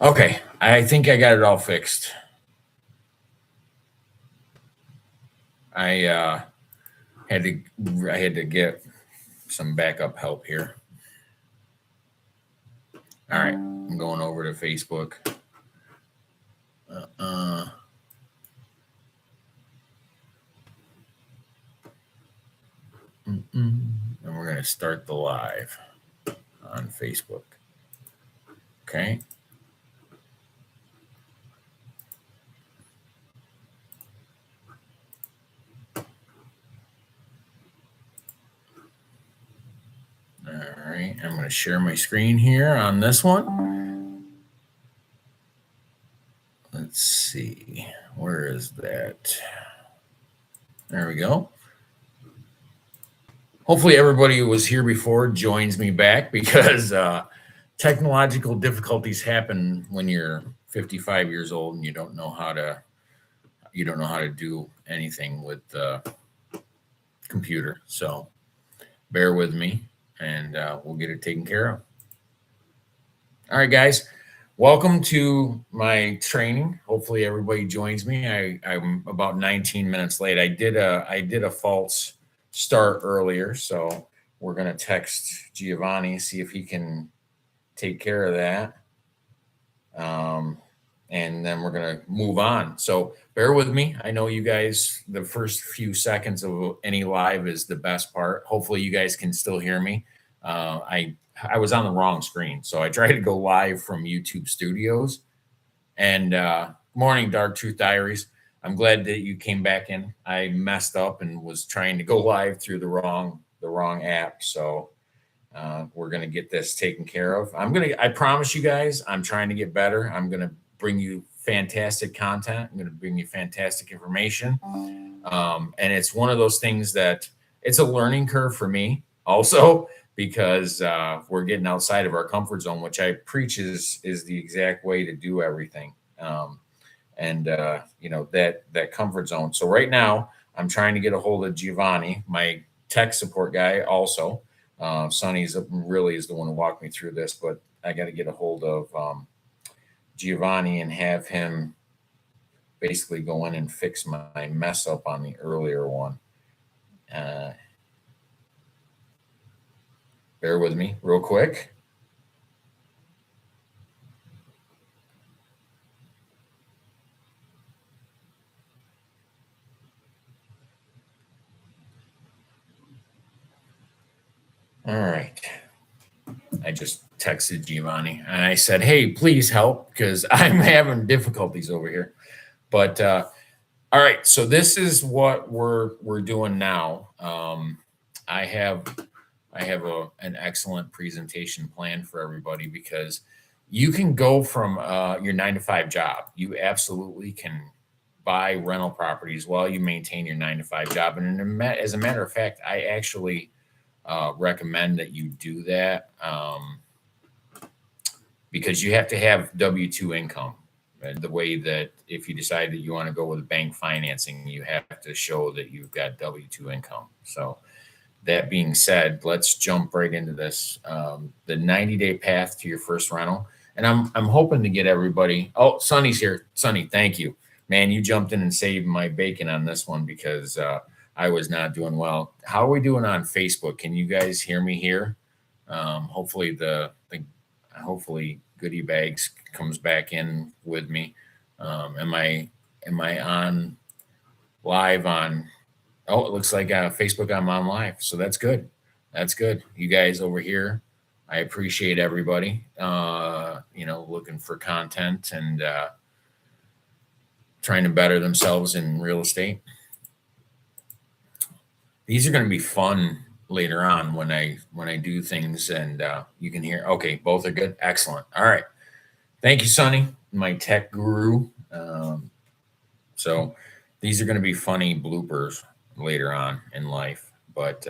Okay, I think I got it all fixed. I had to get some backup help here. All right, I'm going over to Facebook. And we're going to start the live on Facebook. Okay. All right, I'm going to share my screen here on this one. Let's see, where is that? There we go. Hopefully everybody who was here before joins me back, because technological difficulties happen when you're 55 years old and you don't know how to do anything with the computer. So bear with me, and we'll get it taken care of. All right, guys, welcome to my training. Hopefully everybody joins me. I'm about 19 minutes late. I did a false start earlier, so we're going to text Giovanni, see if he can take care of that. And then we're going to move on. So bear with me. I know you guys, the first few seconds of any live is the best part. Hopefully you guys can still hear me. I was on the wrong screen, so I tried to go live from YouTube Studios. And morning, Dark Truth Diaries. I'm glad that you came back in. I messed up and was trying to go live through the wrong app. So we're going to get this taken care of. I promise you guys, I'm trying to get better. I'm going to bring you fantastic content. I'm going to bring you fantastic information. And it's one of those things that it's a learning curve for me also, because we're getting outside of our comfort zone, which I preach is the exact way to do everything. That comfort zone. So right now I'm trying to get a hold of Giovanni, my tech support guy also. Sonny really is the one who walked me through this, but I got to get a hold of Giovanni and have him basically go in and fix my mess up on the earlier one. Bear with me real quick. All right. I just texted Giovanni and I said, hey, please help, because I'm having difficulties over here. But all right, so this is what we're doing now. I have an excellent presentation plan for everybody, because you can go from your 9-to-5 job. You absolutely can buy rental properties while you maintain your 9-to-5 job. And as a matter of fact, I actually recommend that you do that, because you have to have W-2 income. And the way that if you decide that you want to go with bank financing, you have to show that you've got W-2 income. So that being said, let's jump right into this. The 90-day path to your first rental. And I'm hoping to get everybody. Oh, Sonny's here. Sonny, thank you. Man, you jumped in and saved my bacon on this one, because I was not doing well. How are we doing on Facebook? Can you guys hear me here? Hopefully hopefully Goodie Bags comes back in with me. Am I on live on? Oh, it looks like Facebook I'm on live. So that's good. That's good. You guys over here, I appreciate everybody, looking for content and trying to better themselves in real estate. These are going to be fun later on when I do things, and you can hear. Okay, both are good. Excellent. All right. Thank you, Sonny, my tech guru. So these are going to be funny bloopers later on in life, but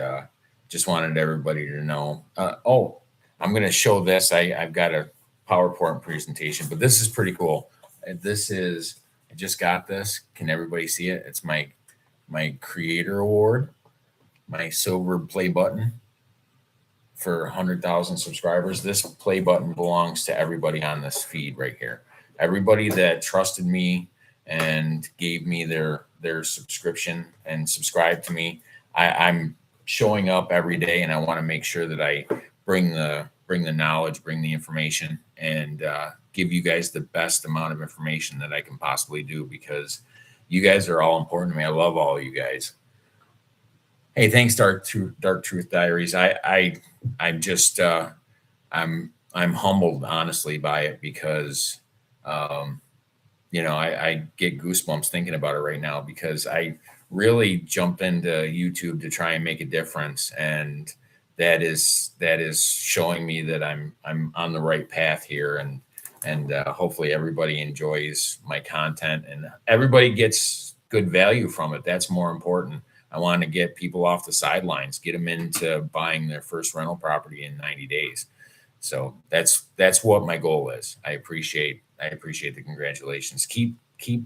just wanted everybody to know. I'm going to show this. I've got a PowerPoint presentation, but this is pretty cool. I just got this. Can everybody see it? It's my creator award, my silver play button for 100,000 subscribers. This play button belongs to everybody on this feed right here. everybody that trusted me and gave me their subscription and subscribed to me. I'm showing up every day, and I want to make sure that I bring the knowledge, bring the information, and give you guys the best amount of information that I can possibly do, because you guys are all important to me. I love all of you guys. Hey, thanks, Dark Truth Diaries. I'm just I'm humbled, honestly, by it, because I get goosebumps thinking about it right now, because I really jumped into YouTube to try and make a difference, and that is showing me that I'm on the right path here, and hopefully everybody enjoys my content and everybody gets good value from it. That's more important. I want to get people off the sidelines, get them into buying their first rental property in 90 days. So that's what my goal is. I appreciate the congratulations. Keep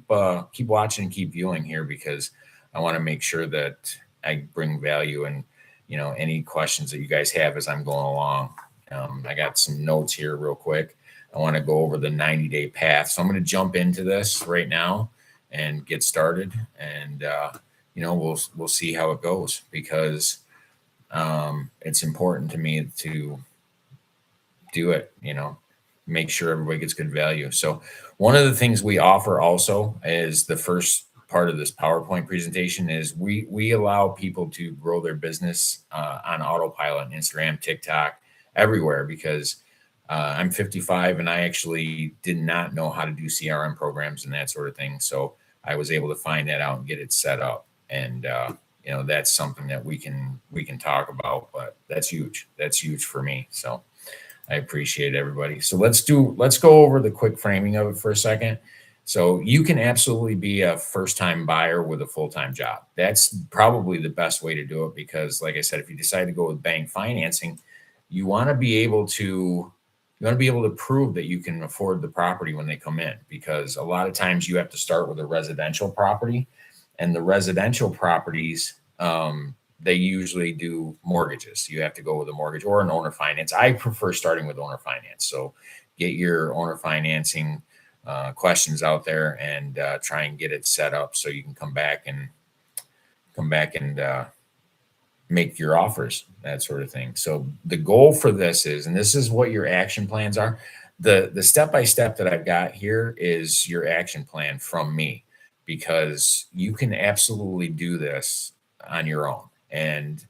watching, keep viewing here, because I want to make sure that I bring value, and any questions that you guys have as I'm going along. I got some notes here real quick. I want to go over the 90-day path. So I'm going to jump into this right now and get started, and we'll see how it goes, because it's important to me to do it, make sure everybody gets good value. So one of the things we offer also is the first part of this PowerPoint presentation is we allow people to grow their business on autopilot, Instagram, TikTok, everywhere, because I'm 55 and I actually did not know how to do CRM programs and that sort of thing. So I was able to find that out and get it set up. And, that's something that we can talk about, but that's huge. That's huge for me. So I appreciate everybody. So let's go over the quick framing of it for a second. So you can absolutely be a first-time buyer with a full-time job. That's probably the best way to do it, because like I said, if you decide to go with bank financing, you want to be able to prove that you can afford the property when they come in, because a lot of times you have to start with a residential property, and the residential properties, they usually do mortgages. You have to go with a mortgage or an owner finance. I prefer starting with owner finance. So get your owner financing questions out there and try and get it set up so you can come back and make your offers, that sort of thing. So the goal for this is, and this is what your action plans are. The step-by-step that I've got here is your action plan from me, because you can absolutely do this on your own. And,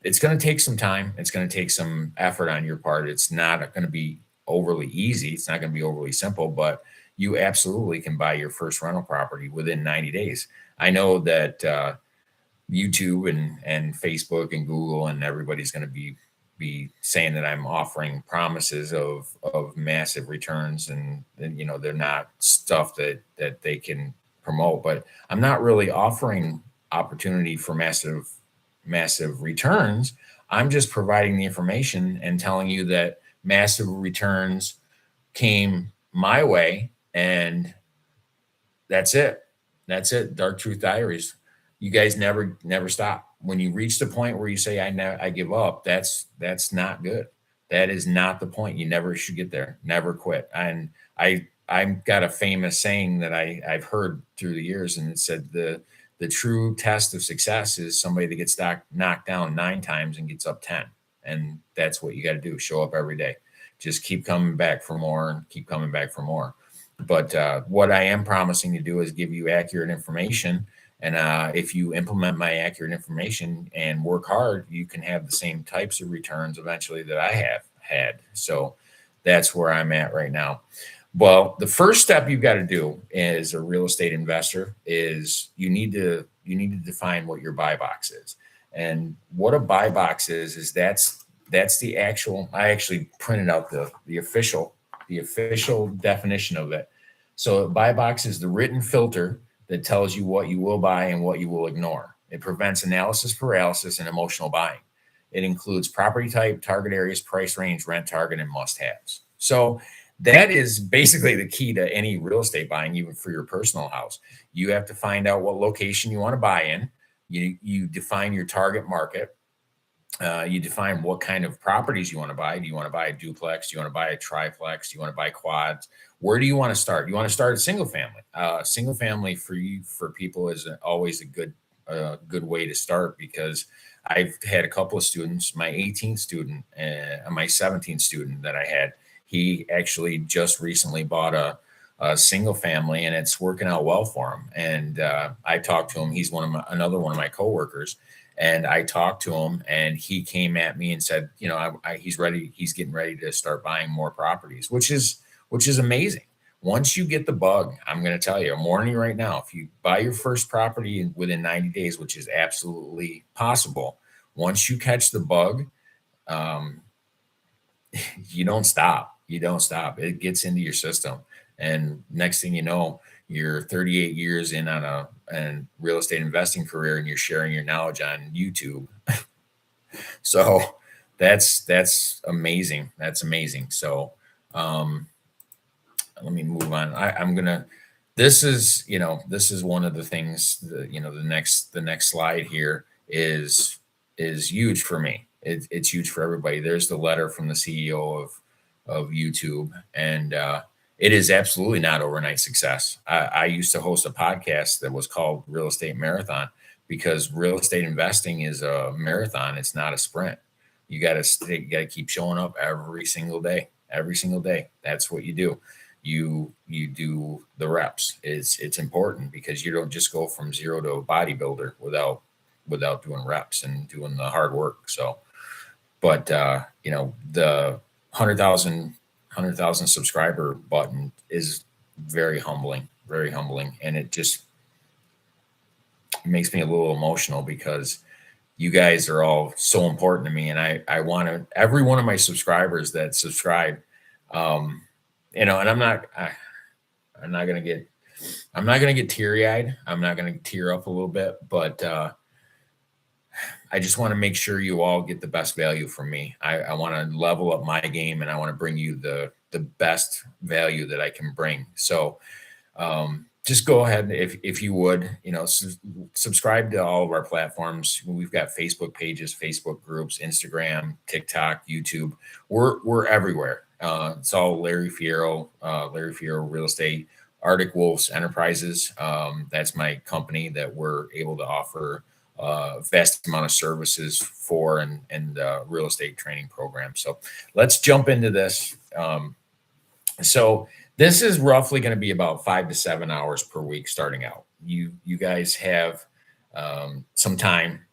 it's going to take some time. It's going to take some effort on your part. It's not going to be overly easy. It's not going to be overly simple, but you absolutely can buy your first rental property within 90 days. I know that YouTube and Facebook and Google and everybody's going to be saying that I'm offering promises of massive returns, and they're not stuff that they can promote. But I'm not really offering opportunity for massive returns. I'm just providing the information and telling you that massive returns came my way, and that's it. Dark Truth Diaries. You guys never stop. When you reach the point where you say I give up, that's not good. That is not the point. You never should get there. Never quit. And I've got a famous saying that I've heard through the years, and it said the true test of success is somebody that gets knocked down 9 times and gets up 10. And that's what you got to do. Show up every day. Just keep coming back for more and keep coming back for more. But what I am promising to do is give you accurate information. And if you implement my accurate information and work hard, you can have the same types of returns eventually that I have had. So that's where I'm at right now. Well, the first step you've got to do as a real estate investor is you need to define what your buy box is. And what a buy box is that's the actual, I actually printed out the official definition of it. So a buy box is the written filter that tells you what you will buy and what you will ignore. It prevents analysis paralysis and emotional buying. It includes property type, target areas, price range, rent target, and must-haves. So that is basically the key to any real estate buying, even for your personal house. You have to find out what location you want to buy in. You define your target market. You define what kind of properties you want to buy. Do you want to buy a duplex? Do you want to buy a triplex? Do you want to buy quads? Where do you want to start? You want to start a single family. Single family for people is always a good way to start, because I've had a couple of students. My 18th student and my 17th student that I had, he actually just recently bought a single family, and it's working out well for him. And I talked to him. He's another one of my coworkers. And I talked to him, and he came at me and said, he's ready. He's getting ready to start buying more properties, which is amazing. Once you get the bug, I'm going to tell you, I'm warning you right now, if you buy your first property within 90 days, which is absolutely possible, once you catch the bug, you don't stop. You don't stop. It gets into your system. And next thing you know, you're 38 years in on a real estate investing career, and you're sharing your knowledge on YouTube. So that's amazing. That's amazing. So let me move on. This is one of the things, the next slide here is huge for me. It's huge for everybody. There's the letter from the CEO of YouTube, and it is absolutely not overnight success. I used to host a podcast that was called Real Estate Marathon, because real estate investing is a marathon. It's not a sprint. You got to keep showing up every single day. Every single day. That's what you do. You do the reps. It's important, because you don't just go from zero to a bodybuilder without doing reps and doing the hard work. So, but the 100,000 subscriber button is very humbling, and it just makes me a little emotional, because you guys are all so important to me, and I want every one of my subscribers that subscribe, and I'm not gonna get teary eyed. I'm not gonna tear up a little bit, but I just want to make sure you all get the best value from me. I want to level up my game, and I want to bring you the best value that I can bring. So just go ahead, if you would, subscribe to all of our platforms. We've got Facebook pages, Facebook groups, Instagram, TikTok, YouTube. We're everywhere. It's all Larry Fierro Real Estate. Arctic Wolves Enterprises. That's my company that we're able to offer vast amount of services for, and real estate training program. So let's jump into this. So this is roughly going to be about 5 to 7 hours per week starting out. You guys have some time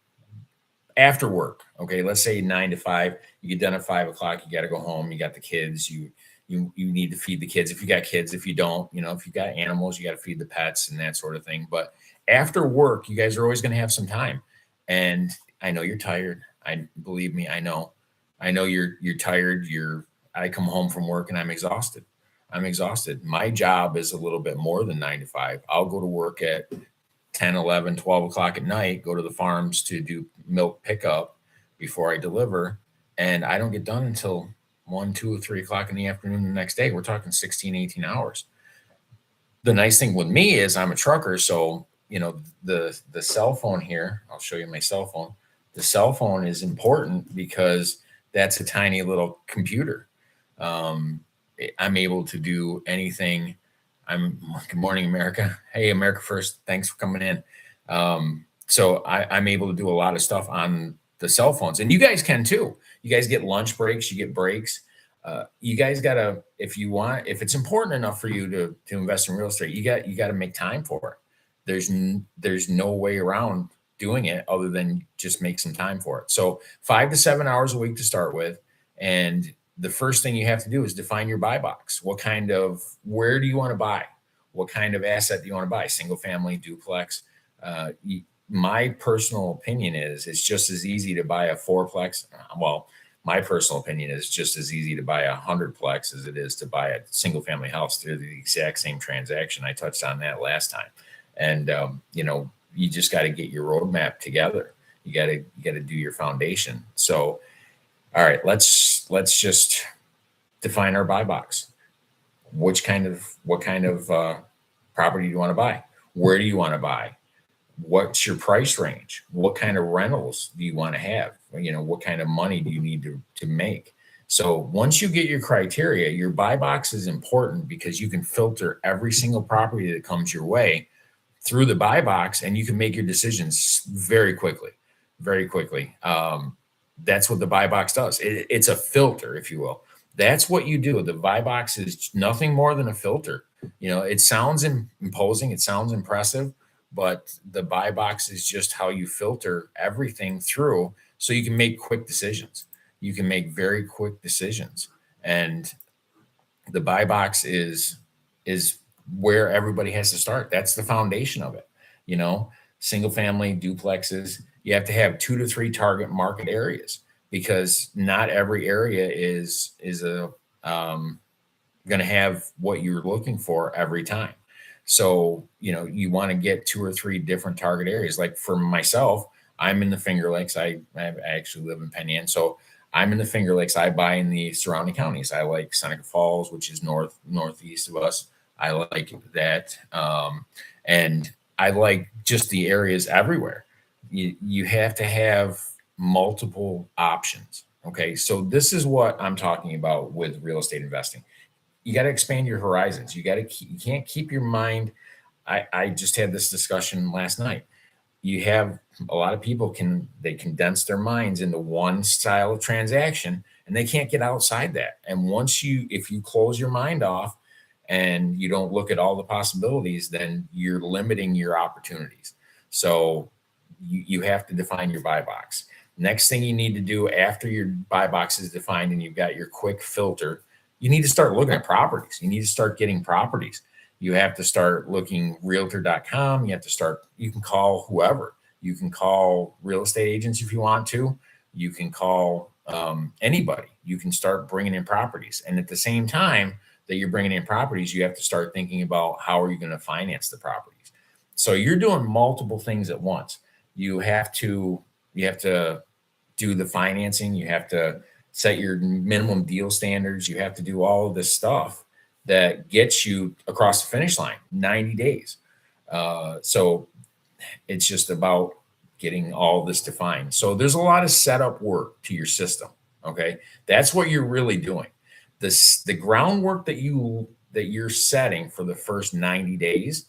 after work. Okay, let's say 9 to 5. You get done at 5 o'clock. You got to go home. You got the kids. You need to feed the kids if you got kids. If you don't, if you got animals, you got to feed the pets and that sort of thing. But after work, you guys are always going to have some time. And I know you're tired. Believe me, I know you're tired. I come home from work and I'm exhausted. My job is a little bit more than 9 to 5. I'll go to work at 10, 11, 12 o'clock at night, go to the farms to do milk pickup before I deliver. And I don't get done until 1, 2, or 3 o'clock in the afternoon the next day. We're talking 16, 18 hours. The nice thing with me is I'm a trucker. So, the cell phone here, I'll show you my cell phone. The cell phone is important because that's a tiny little computer. I'm able to do anything. Good morning, America. Hey, America First. Thanks for coming in. So I'm able to do a lot of stuff on the cell phones, and you guys can too. You guys get lunch breaks, you get breaks. You guys gotta, if it's important enough for you to invest in real estate, you got to make time for it. There's no way around doing it other than just make some time for it. So 5 to 7 hours a week to start with. And the first thing you have to do is define your buy box. Where do you want to buy? What kind of asset do you want to buy? Single family, duplex? My personal opinion is it's just as easy to buy a fourplex. Well, my personal opinion is just as easy to buy a 100plex as it is to buy a single family house. They're the exact same transaction. I touched on that last time. And, you just got to get your roadmap together. You got to do your foundation. So, all right, let's just define our buy box. What kind of property do you want to buy? Where do you want to buy? What's your price range? What kind of rentals do you want to have? What kind of money do you need to make? So once you get your criteria, your buy box is important because you can filter every single property that comes your way through the buy box, and you can make your decisions very quickly, very quickly. That's what the buy box does. It's a filter, if you will. That's what you do. The buy box is nothing more than a filter. It sounds imposing, it sounds impressive, but the buy box is just how you filter everything through so you can make quick decisions. You can make very quick decisions. And the buy box is where everybody has to start. That's the foundation of it. Single family duplexes, you have to have 2 to 3 target market areas, because not every area is going to have what you're looking for every time. So, you want to get 2 or 3 different target areas. Like for myself, I'm in the Finger Lakes. I actually live in Penn Yan. So I'm in the Finger Lakes. I buy in the surrounding counties. I like Seneca Falls, which is northeast of us. I like that. And I like just the areas everywhere. You have to have multiple options. Okay. So this is what I'm talking about with real estate investing. You got to expand your horizons. You can't keep your mind. I just had this discussion last night. You have a lot of people they condense their minds into one style of transaction, and they can't get outside that. And if you close your mind off and you don't look at all the possibilities, then you're limiting your opportunities. So you have to define your buy box. Next thing you need to do after your buy box is defined and you've got your quick filter, you need to start looking at properties. You need to start getting properties. You have to start looking realtor.com. You can call whoever. You can call real estate agents if you want to. You can call anybody. You can start bringing in properties. And at the same time that you're bringing in properties, you have to start thinking about how are you going to finance the properties. So you're doing multiple things at once. You have to do the financing. You have to set your minimum deal standards. You have to do all of this stuff that gets you across the finish line, 90 days. So it's just about getting all this defined. So there's a lot of setup work to your system. Okay. That's what you're really doing. The groundwork that you're setting for the first 90 days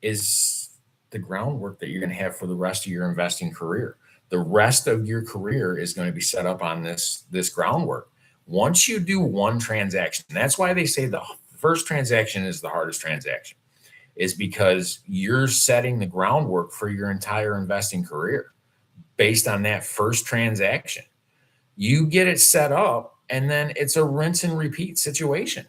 is the groundwork that you're going to have for the rest of your investing career. The rest of your career is going to be set up on this groundwork. Once you do one transaction, that's why they say the first transaction is the hardest transaction, is because you're setting the groundwork for your entire investing career based on that first transaction. You get it set up, and then it's a rinse and repeat situation.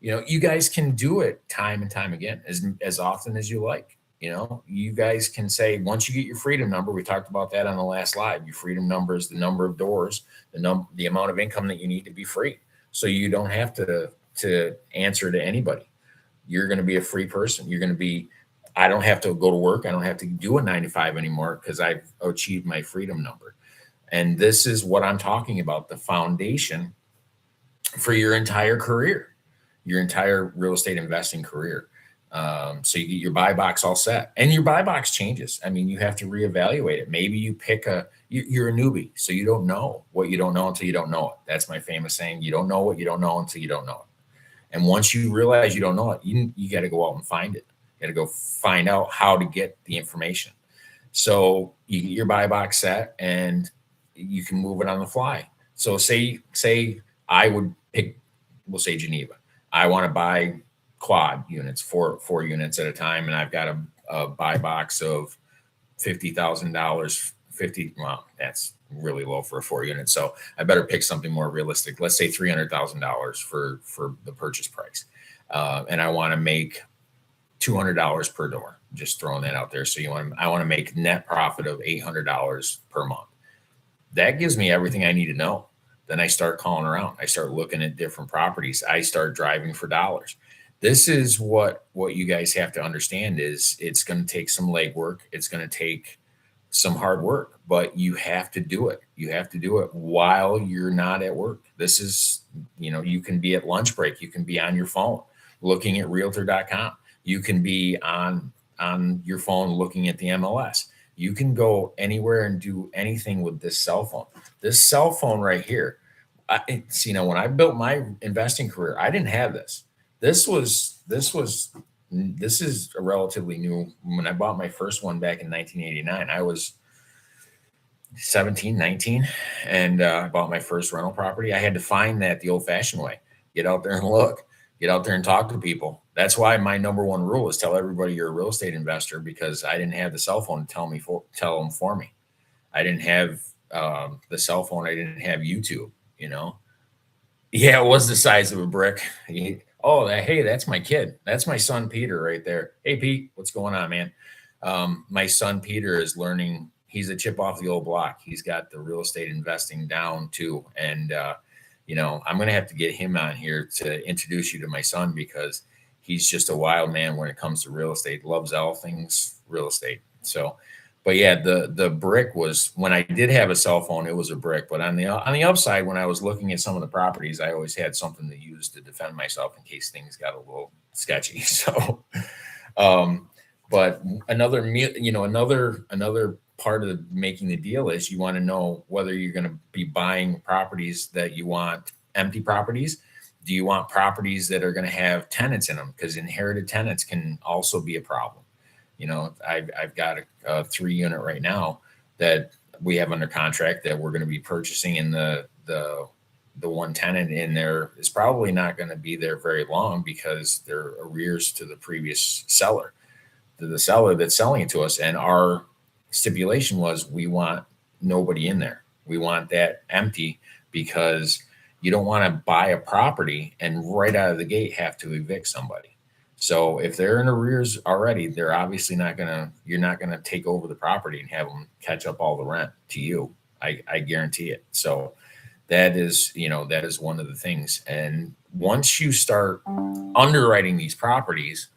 You guys can do it time and time again, as often as you like. You guys can say, once you get your freedom number, we talked about that on the last slide. Your freedom number is the number of doors, the amount of income that you need to be free. So you don't have to answer to anybody. You're going to be a free person. I don't have to go to work. I don't have to do a 9 to 5 anymore because I've achieved my freedom number. And this is what I'm talking about, the foundation for your entire career, your entire real estate investing career. So you get your buy box all set, and your buy box changes. I mean, you have to reevaluate it. Maybe you you're a newbie, so you don't know what you don't know until you don't know it. That's my famous saying. You don't know what you don't know until you don't know it. And once you realize you don't know it, you got to go out and find it. You got to go find out how to get the information. So you get your buy box set, and you can move it on the fly. So say I would pick, we'll say Geneva. I want to buy quad units, four units at a time, and I've got a buy box of $50,000. Well, that's really low for a 4 unit, so I better pick something more realistic. Let's say $300,000 for the purchase price, and I want to make $200 per door. Just throwing that out there. So I want to make net profit of $800 per month. That gives me everything I need to know. Then I start calling around. I start looking at different properties. I start driving for dollars. This is what you guys have to understand is it's going to take some legwork. It's going to take some hard work, but you have to do it. You have to do it while you're not at work. This is, you can be at lunch break. You can be on your phone looking at realtor.com. You can be on on your phone looking at the MLS. You can go anywhere and do anything with this cell phone. This cell phone right here. It's, when I built my investing career, I didn't have this. This is a relatively new. When I bought my first one back in 1989, I was 17, 19, and I bought my first rental property. I had to find that the old-fashioned way. Get out there and look. Get out there and talk to people. That's why my number one rule is tell everybody you're a real estate investor, because I didn't have the cell phone to tell them for me. I didn't have the cell phone. I didn't have YouTube. Yeah, it was the size of a brick. Oh, hey, that's my kid. That's my son, Peter, right there. Hey, Pete, what's going on, man? My son, Peter, is learning. He's a chip off the old block. He's got the real estate investing down too. And, I'm going to have to get him on here to introduce you to my son, because he's just a wild man when it comes to real estate, loves all things real estate. So, but yeah, the brick was, when I did have a cell phone, it was a brick. But on the upside, when I was looking at some of the properties, I always had something to use to defend myself in case things got a little sketchy. So, but another part of making the deal is you want to know whether you're going to be buying properties that you want empty properties. Do you want properties that are going to have tenants in them? Because inherited tenants can also be a problem. I've got a 3-unit right now that we have under contract that we're going to be purchasing, and the one tenant in there is probably not going to be there very long because they're arrears to the previous seller, to the seller that's selling it to us. And our stipulation was we want nobody in there. We want that empty, because you don't want to buy a property and right out of the gate have to evict somebody. So if they're in arrears already, they're obviously you're not going to take over the property and have them catch up all the rent to you. I guarantee it. So that is one of the things. And once you start underwriting these properties,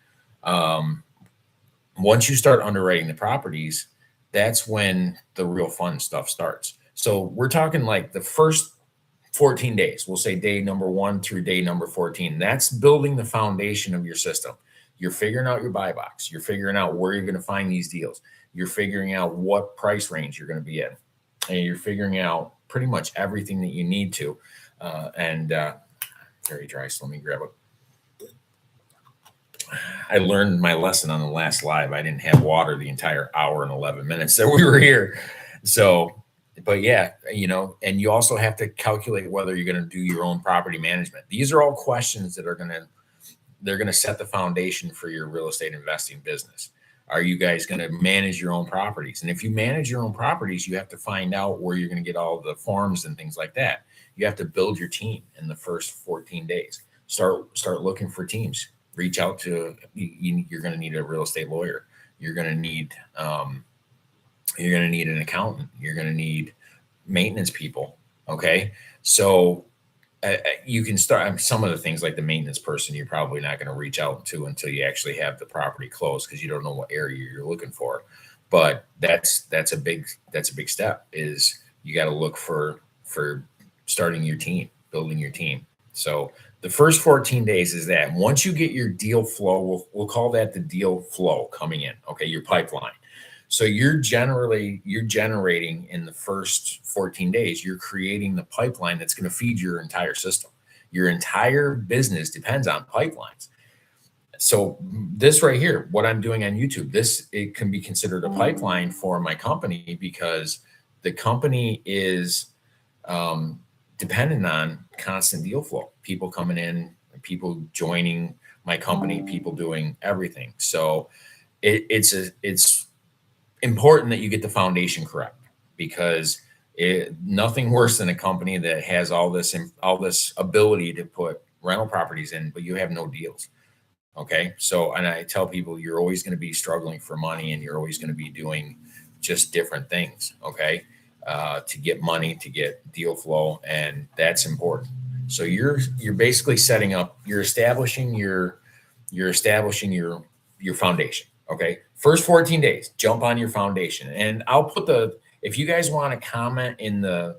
that's when the real fun stuff starts. So we're talking like the first 14 days, we'll say day number 1 through day number 14. That's building the foundation of your system. You're figuring out your buy box. You're figuring out where you're going to find these deals. You're figuring out what price range you're going to be in. And you're figuring out pretty much everything that you need to. Very dry, so let me grab it. I learned my lesson on the last live. I didn't have water the entire hour and 11 minutes that we were here. So, but yeah, and you also have to calculate whether you're going to do your own property management. These are all questions that they're going to set the foundation for your real estate investing business. Are you guys going to manage your own properties? And if you manage your own properties, you have to find out where you're going to get all the forms and things like that. You have to build your team in the first 14 days. Start looking for teams. Reach out to, you're going to need a real estate lawyer. You're going to need an accountant. You're going to need maintenance people. Okay. So you can start some of the things like the maintenance person. You're probably not going to reach out to until you actually have the property closed, because you don't know what area you're looking for. But that's a big step, is you got to look for starting your team, building your team. So the first 14 days is that. Once you get your deal flow, we'll call that the deal flow coming in. Okay. Your pipeline. So you're generating in the first 14 days, you're creating the pipeline that's going to feed your entire system. Your entire business depends on pipelines. So this right here, what I'm doing on YouTube, it can be considered a pipeline for my company, because the company is dependent on constant deal flow, people coming in, people joining my company, people doing everything. So it's important that you get the foundation correct, because nothing worse than a company that has all this ability to put rental properties in, but you have no deals. Okay. So, and I tell people, you're always going to be struggling for money, and you're always going to be doing just different things. Okay. To get money, to get deal flow. And that's important. So you're basically you're establishing your foundation. Okay. First 14 days, jump on your foundation. And I'll put if you guys want to comment in the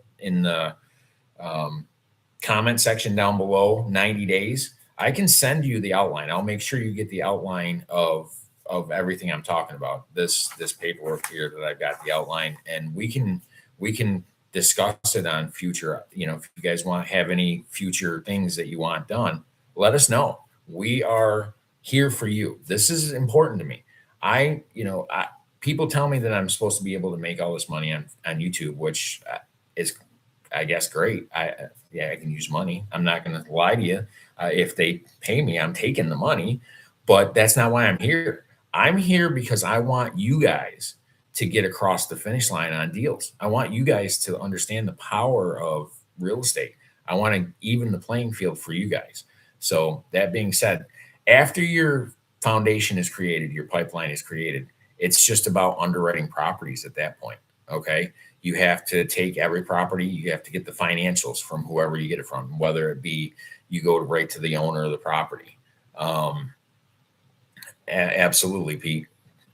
comment section down below, 90 days, I can send you the outline. I'll make sure you get the outline of of everything I'm talking about. This paperwork here that I've got the outline, and we can discuss it on future. If you guys want to have any future things that you want done, let us know. We are here for you. This is important to me. People tell me that I'm supposed to be able to make all this money on YouTube, which is, I guess, great. I can use money. I'm not going to lie to you. If they pay me, I'm taking the money, but that's not why I'm here. I'm here because I want you guys to get across the finish line on deals. I want you guys to understand the power of real estate. I want to even the playing field for you guys. So that being said, after your foundation is created, your pipeline is created, it's just about underwriting properties at that point. Okay. You have to take every property, you have to get the financials from whoever you get it from, whether it be you go right to the owner of the property. Absolutely, Pete.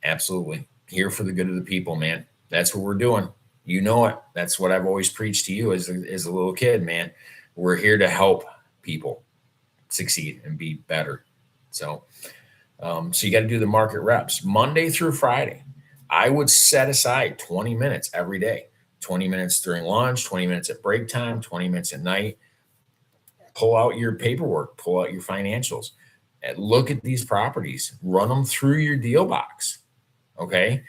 Absolutely. Here for the good of the people, man. That's what we're doing. You know it. That's what I've always preached to you as a little kid, man. We're here to help people succeed and be better. So you got to do the market reps Monday through Friday. I would set aside 20 minutes every day, 20 minutes during lunch, 20 minutes at break time, 20 minutes at night. Pull out your paperwork, pull out your financials, and look at these properties, run them through your deal box. Okay.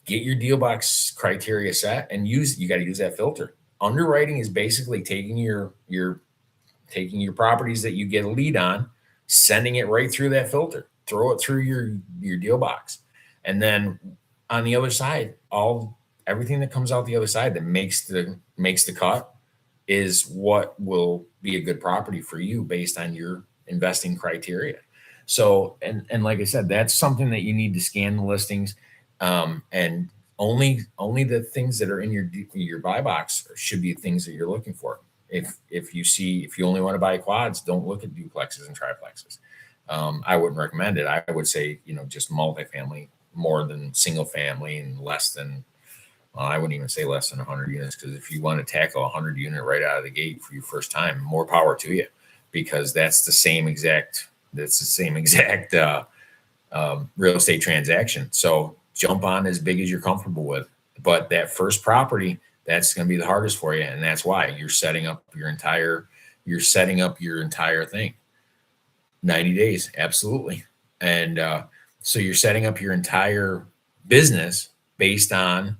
Get your deal box criteria set and you got to use that filter. Underwriting is basically taking your properties that you get a lead on, sending it right through that filter, throw it through your deal box. And then on the other side, everything that comes out the other side that makes the cut is what will be a good property for you based on your investing criteria. So, and like I said, that's something that you need to scan the listings, and only the things that are in your buy box should be things that you're looking for. If you only want to buy quads, don't look at duplexes and triplexes. I wouldn't recommend it. I would say, just multifamily more than single family and less than, well, I wouldn't even say less than 100 units, because if you want to tackle 100 unit right out of the gate for your first time, more power to you, because that's the same exact real estate transaction. So jump on as big as you're comfortable with, but that first property, that's going to be the hardest for you. And that's why you're setting up your entire thing. 90 days. Absolutely. And, so you're setting up your entire business based on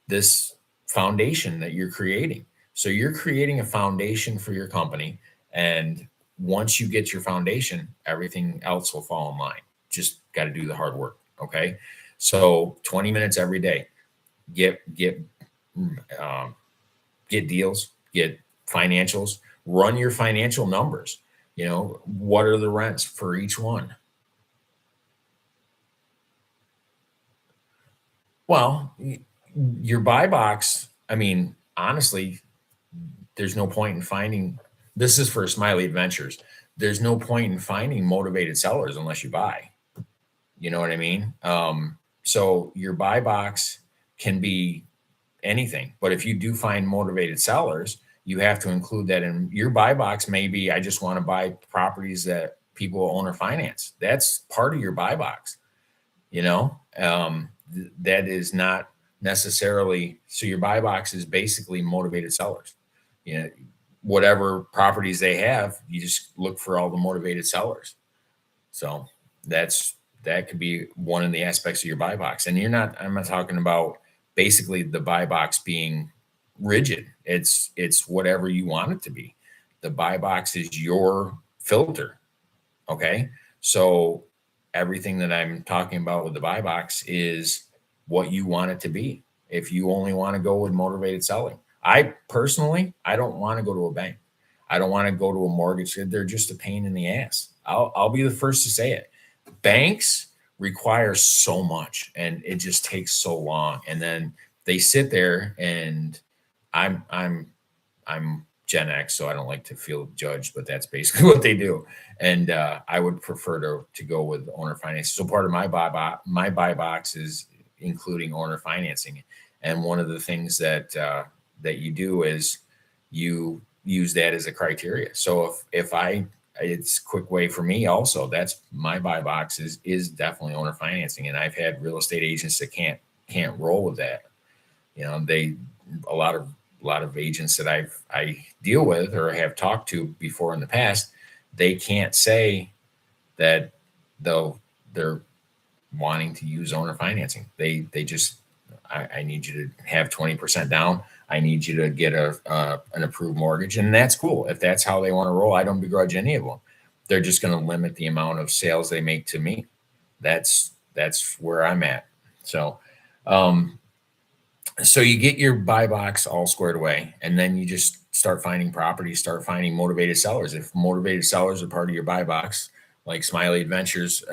this foundation that you're creating. So you're creating a foundation for your company. And once you get your foundation, everything else will fall in line. Just got to do the hard work. Okay. So 20 minutes every day, get deals, get financials, run your financial numbers. What are the rents for each one? Well, your buy box, I mean, honestly, there's no point in finding, this is for Smiley Adventures. There's no point in finding motivated sellers unless you buy. You know what I mean? So your buy box can be anything, but if you do find motivated sellers, you have to include that in your buy box. Maybe I just want to buy properties that people own or finance. That's part of your buy box, that is not necessarily, so your buy box is basically motivated sellers. Whatever properties they have, you just look for all the motivated sellers. So that could be one of the aspects of your buy box. And I'm not talking about basically the buy box being rigid. It's whatever you want it to be. The buy box is your filter. Okay. So everything that I'm talking about with the buy box is what you want it to be. If you only want to go with motivated selling, I don't want to go to a bank. I don't want to go to a mortgage. They're just a pain in the ass. I'll be the first to say it. Banks require so much and it just takes so long. And then they sit there, and I'm Gen X, so I don't like to feel judged, but that's basically what they do. And I would prefer to go with owner financing. So part of my buy box is including owner financing. And one of the things that you do is you use that as a criteria. So if I it's a quick way for me also. That's my buy box is definitely owner financing. And I've had real estate agents that can't roll with that. You know, a lot of agents that I deal with or have talked to before in the past, they can't say that they're wanting to use owner financing. They just, I need you to have 20% down. I need you to get an approved mortgage, and that's cool. If that's how they want to roll, I don't begrudge any of them. They're just going to limit the amount of sales they make to me. That's where I'm at. So, so you get your buy box all squared away, and then you just start finding properties, start finding motivated sellers. If motivated sellers are part of your buy box, like Smiley Adventures,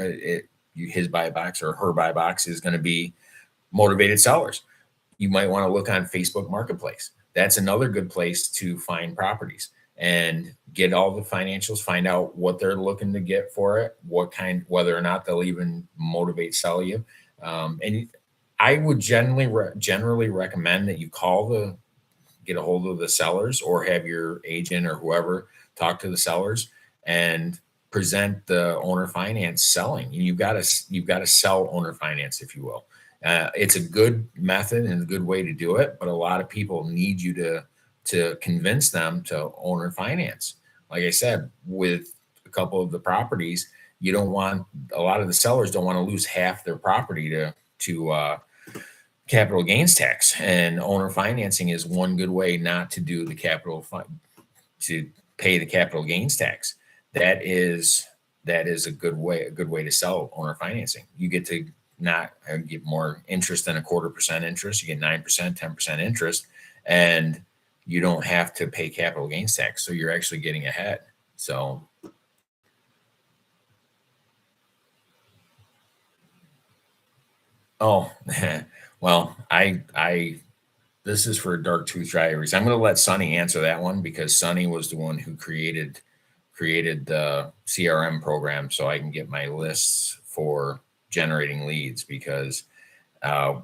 his buy box or her buy box is going to be motivated sellers. You might want to look on Facebook Marketplace. That's another good place to find properties and get all the financials, find out what they're looking to get for it, whether or not they'll even motivate sell you. And I would generally recommend that you get a hold of the sellers or have your agent or whoever talk to the sellers and present the owner finance selling. You've got to sell owner finance, if you will. It's a good method and a good way to do it, but a lot of people need you to convince them to owner finance. Like I said, with a couple of the properties, a lot of the sellers don't want to lose half their property to capital gains tax, and owner financing is one good way not to do to pay the capital gains tax. That is a good way to sell owner financing. You get to not get more interest than 0.25% interest. You get 9%, 10% interest, and you don't have to pay capital gains tax. So you're actually getting ahead. So, oh, well, this is for Dark Truth Diaries. I'm going to let Sonny answer that one because Sonny was the one who created the CRM program so I can get my lists for generating leads, because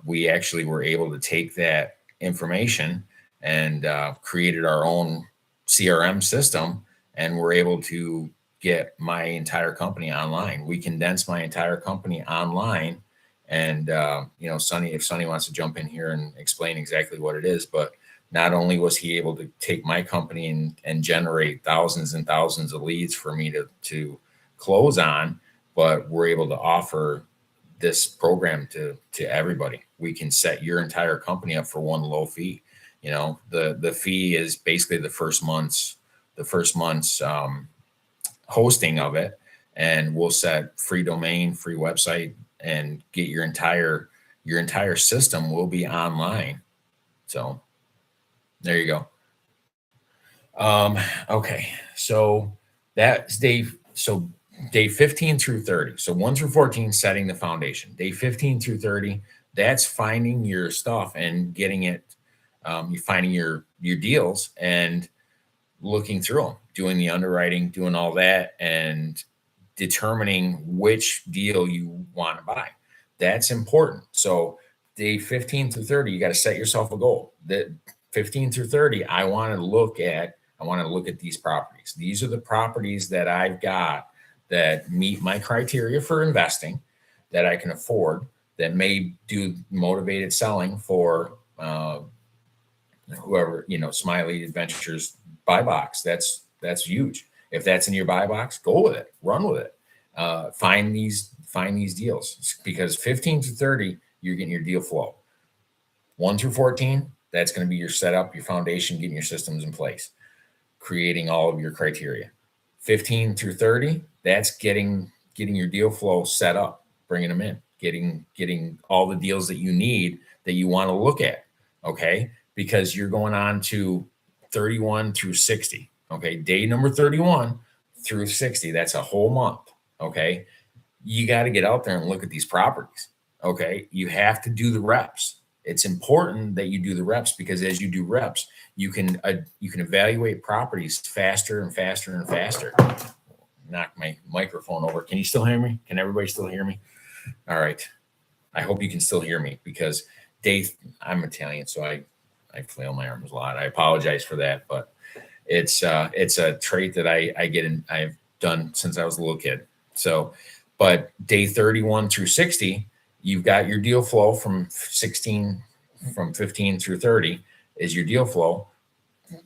we actually were able to take that information and created our own CRM system, and we're able to get my entire company online. We condensed my entire company online. And, Sonny, if Sonny wants to jump in here and explain exactly what it is, but not only was he able to take my company and generate thousands and thousands of leads for me to close on, but we're able to offer this program to everybody. We can set your entire company up for one low fee. The fee is basically the first month's hosting of it, and we'll set free domain, free website, and get your entire system will be online. So there you go. Okay, so that's day 15 through 30. So 1 through 14, setting the foundation. Day 15 through 30, that's finding your stuff and getting it. You're finding your deals and looking through them, doing the underwriting, doing all that, and determining which deal you want to buy. That's important. So day 15 through 30, you got to set yourself a goal. That 15 through 30, I want to look at these properties. These are the properties that I've got that meet my criteria for investing, that I can afford, that may do motivated selling for whoever, Smiley Adventures buy box. That's huge. If that's in your buy box, go with it, run with it. Find these deals, because 15 to 30, you're getting your deal flow. 1 through 14, that's going to be your setup, your foundation, getting your systems in place, creating all of your criteria. 15 through 30, that's getting your deal flow set up, bringing them in, getting all the deals that you need, that you want to look at. Okay. Because you're going on to 31 through 60. Okay. Day number 31 through 60. That's a whole month. Okay. You got to get out there and look at these properties. Okay. You have to do the reps. It's important that you do the reps, because as you do reps, you can evaluate properties faster and faster and faster. Knock my microphone over. Can you still hear me? Can everybody still hear me? All right. I hope you can still hear me, because I'm Italian, so I flail my arms a lot. I apologize for that, but it's a trait that I get in. done since I was a little kid. So, but day 31 through 60, you've got your deal flow from 15 through 30 is your deal flow.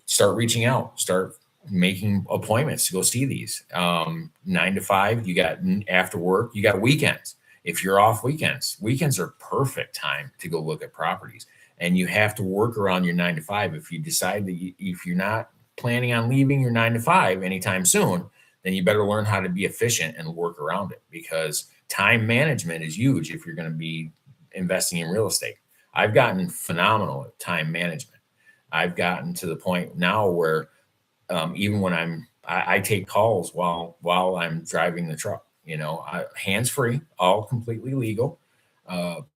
Start reaching out, start making appointments to go see these. 9 to 5, you got after work, you got weekends. If you're off weekends, weekends are perfect time to go look at properties. And you have to work around your 9 to 5. If you decide that if you're not planning on leaving your 9 to 5 anytime soon, then you better learn how to be efficient and work around it, because time management is huge if you're going to be investing in real estate. I've gotten phenomenal at time management. I've gotten to the point now where even when I take calls while I'm driving the truck, hands free, all completely legal.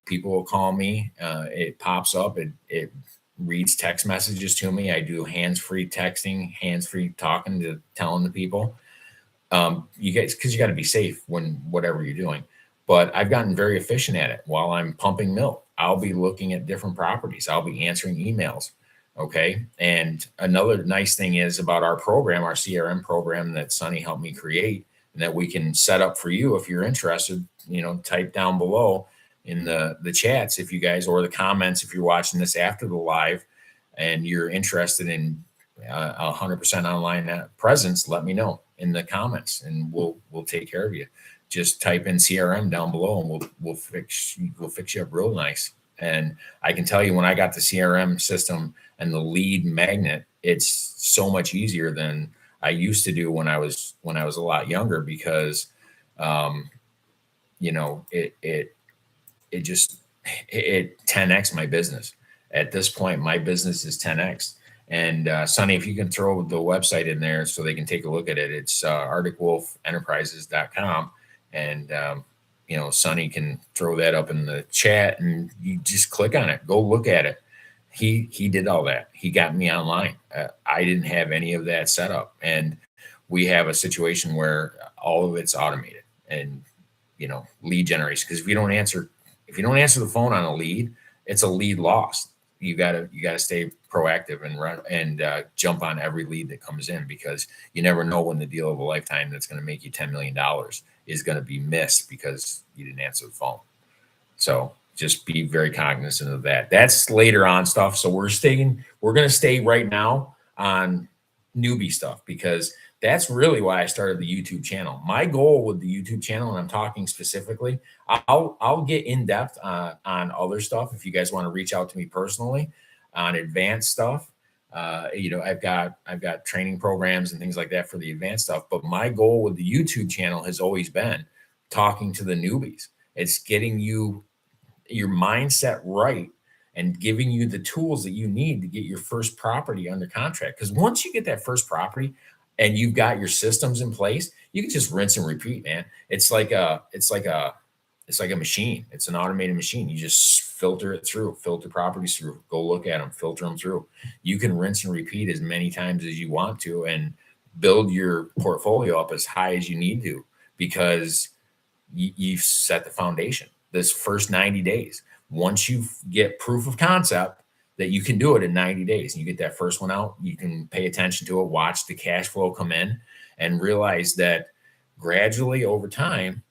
People will call me. It pops up. It reads text messages to me. I do hands free texting, hands free talking to telling the people. You guys, because you got to be safe when whatever you're doing. But I've gotten very efficient at it. While I'm pumping milk, I'll be looking at different properties. I'll be answering emails. Okay. And another nice thing is about our program, our CRM program that Sonny helped me create, and that we can set up for you if you're interested. Type down below in the chats if you guys, or the comments if you're watching this after the live and you're interested in 100% online presence. Let me know in the comments and we'll take care of you. Just type in CRM down below and we'll fix you up real nice. And I can tell you, when I got the CRM system and the lead magnet, it's so much easier than I used to do when I was a lot younger, because it 10x my business. At this point, my business is 10x. And Sonny, if you can throw the website in there so they can take a look at it, it's ArcticWolfEnterprises.com. And Sonny can throw that up in the chat, and you just click on it, go look at it. He did all that. He got me online. I didn't have any of that set up, and we have a situation where all of it's automated and lead generation. Because if you don't answer the phone on a lead, it's a lead lost. You gotta stay proactive and run and jump on every lead that comes in, because you never know when the deal of a lifetime that's going to make you $10 million is going to be missed because you didn't answer the phone. So just be very cognizant of that. That's later on stuff. So we're going to stay right now on newbie stuff, because that's really why I started the YouTube channel. My goal with the YouTube channel, and I'm talking specifically, I'll get in depth on other stuff if you guys want to reach out to me personally on advanced stuff. I've got training programs and things like that for the advanced stuff. But my goal with the YouTube channel has always been talking to the newbies. It's getting your mindset right and giving you the tools that you need to get your first property under contract. Because once you get that first property and you've got your systems in place, you can just rinse and repeat, man. It's like a machine. It's an automated machine. You just filter properties through, go look at them, filter them through. You can rinse and repeat as many times as you want to and build your portfolio up as high as you need to, because you've set the foundation. This first 90 days, once you get proof of concept that you can do it in 90 days and you get that first one out, you can pay attention to it, watch the cash flow come in, and realize that gradually over time,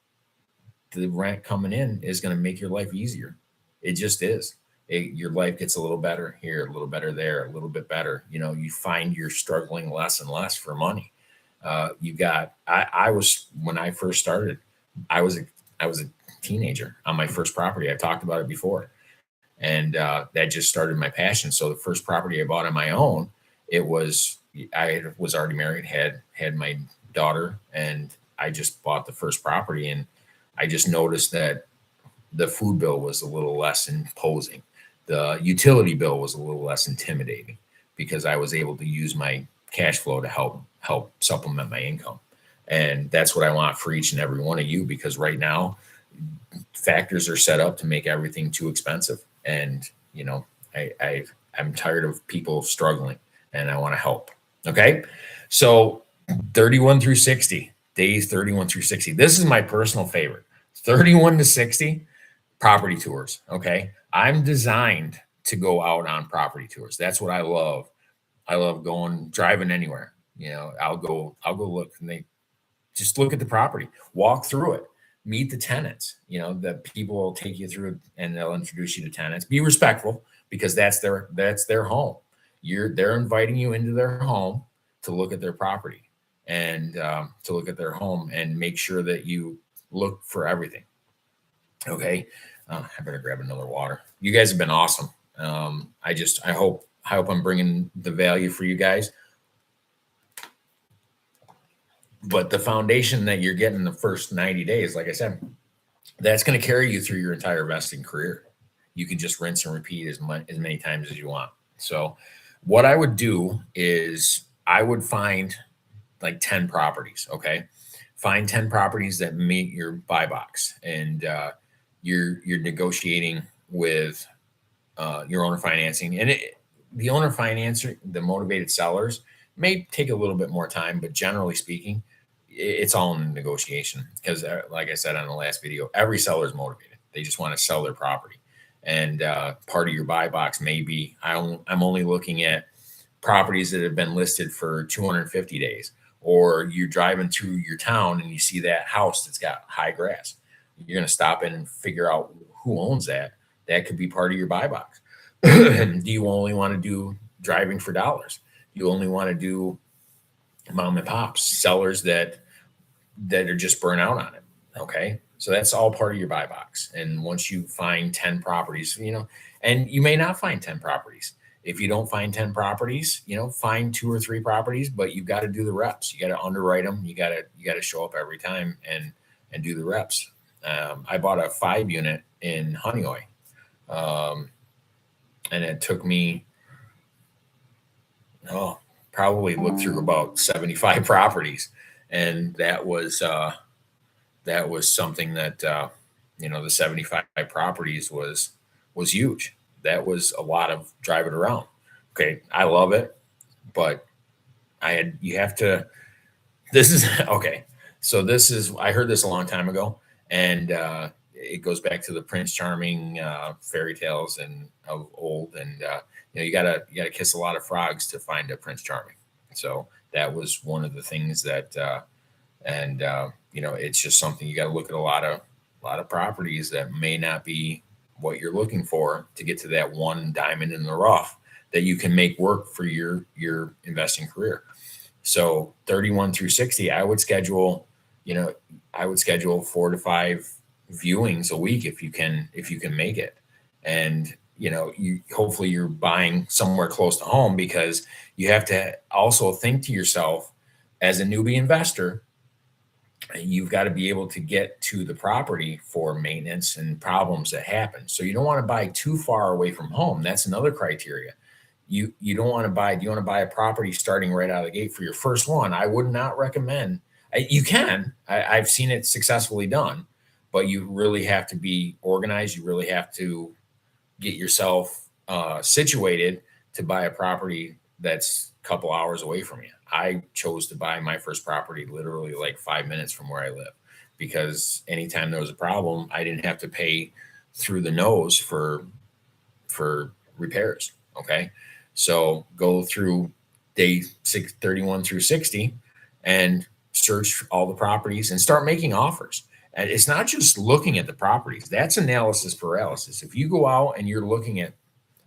the rent coming in is going to make your life easier. It just is. Your life gets a little better here, a little better there, a little bit better. You find you're struggling less and less for money. When I first started, I was a teenager on my first property. I've talked about it before. And that just started my passion. So the first property I bought on my own, I was already married, had my daughter, and I just bought the first property. And I just noticed that the food bill was a little less imposing. The utility bill was a little less intimidating, because I was able to use my cash flow to help supplement my income. And that's what I want for each and every one of you, because right now factors are set up to make everything too expensive. And, I'm tired of people struggling, and I want to help. Okay. So 31 through 60 days, 31 through 60. This is my personal favorite. 31 to 60 property tours. Okay. I'm designed to go out on property tours. That's what I love. I love driving anywhere. I'll go look, and Just look at the property, walk through it, meet the tenants. The people will take you through and they'll introduce you to tenants. Be respectful because that's their home. They're inviting you into their home to look at their property and to look at their home and make sure that you look for everything. Okay. I better grab another water. You guys have been awesome. I hope I'm bringing the value for you guys. But the foundation that you're getting the first 90 days, like I said, that's going to carry you through your entire investing career. You can just rinse and repeat as many times as you want. So what I would do is I would find like 10 properties. Okay. Find 10 properties that meet your buy box, and you're negotiating with your owner financing. And the owner financer, the motivated sellers, may take a little bit more time, but generally speaking, it's all in negotiation because, like I said on the last video, every seller is motivated. They just want to sell their property. And part of your buy box may be I'm only looking at properties that have been listed for 250 days, or you're driving through your town and you see that house that's got high grass. You're going to stop in and figure out who owns that. That could be part of your buy box. Do you only want to do driving for dollars? You only want to do mom and pops, sellers that are just burnt out on it. Okay. So that's all part of your buy box. And once you find 10 properties, and you may not find 10 properties. If you don't find 10 properties, find 2 or 3 properties, but you've got to do the reps. You got to underwrite them. You got to show up every time and do the reps. I bought a 5 unit in Honeoye. And it took me, probably looked through about 75 properties. And that was something that, the 75 properties was huge. That was a lot of driving around. Okay. I love it, but you have to, this is okay. So I heard this a long time ago, and it goes back to the Prince Charming fairy tales and of old. And, you gotta kiss a lot of frogs to find a Prince Charming. So that was one of the things that, it's just something you got to look at a lot of properties that may not be what you're looking for to get to that one diamond in the rough that you can make work for your investing career. So 31 through 60, I would schedule 4 to 5 viewings a week if you can make it. And, hopefully you're buying somewhere close to home, because you have to also think to yourself as a newbie investor, you've got to be able to get to the property for maintenance and problems that happen. So you don't want to buy too far away from home. That's another criteria. You don't want to buy. Do you want to buy a property starting right out of the gate for your first one? I would not recommend. You can. I've seen it successfully done, but you really have to be organized. You really have to get yourself situated to buy a property that's a couple hours away from you. I chose to buy my first property literally like 5 minutes from where I live, because anytime there was a problem, I didn't have to pay through the nose for repairs. Okay. So go through day 31 through 60 and search all the properties and start making offers. And it's not just looking at the properties. That's analysis paralysis. If you go out and you're looking at